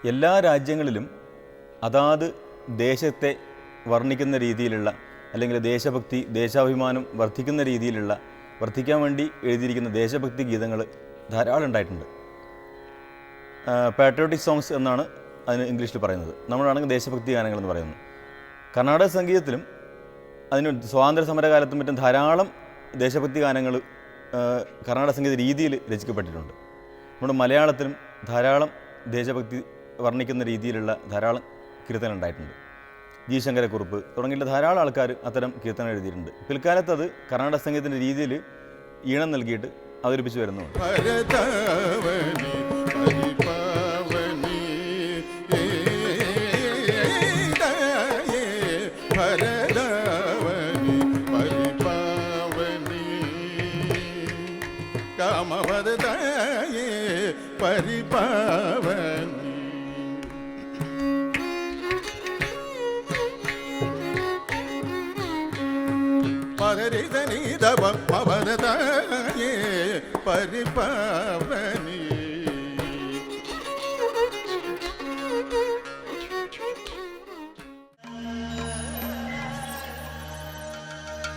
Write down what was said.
എല്ലാ രാജ്യങ്ങളിലും അതാത് ദേശത്തെ വർണ്ണിക്കുന്ന രീതിയിലുള്ള അല്ലെങ്കിൽ ദേശഭക്തി ദേശാഭിമാനം വർദ്ധിക്കാൻ വേണ്ടി എഴുതിയിരിക്കുന്ന ദേശഭക്തി ഗീതങ്ങൾ ധാരാളം ഉണ്ടായിട്ടുണ്ട്. പാട്രിയോട്ടിക് സോങ്സ് എന്നാണ് അതിന് ഇംഗ്ലീഷിൽ പറയുന്നത്. നമ്മളാണെങ്കിൽ ദേശഭക്തി ഗാനങ്ങൾ എന്ന് പറയുന്നത്. കർണാടക സംഗീതത്തിലും അതിന് സ്വാതന്ത്ര്യ സമരകാലത്തും മറ്റും ധാരാളം ദേശഭക്തി ഗാനങ്ങൾ കർണാടക സംഗീത രീതിയിൽ രചിക്കപ്പെട്ടിട്ടുണ്ട്. നമ്മുടെ മലയാളത്തിലും ധാരാളം ദേശഭക്തി വർണ്ണിക്കുന്ന രീതിയിലുള്ള ധാരാളം കീർത്തനം ഉണ്ടായിട്ടുണ്ട്. ജി ശങ്കരക്കുറുപ്പ് തുടങ്ങിയുള്ള ധാരാളം ആൾക്കാർ അത്തരം കീർത്തനം എഴുതിയിട്ടുണ്ട്. പിൽക്കാലത്ത് അത് കർണാടക സംഗീതത്തിൻ്റെ രീതിയിൽ ഈണം നൽകിയിട്ട് അവതരിപ്പിച്ചു വരുന്നുണ്ട്. പരിപാവ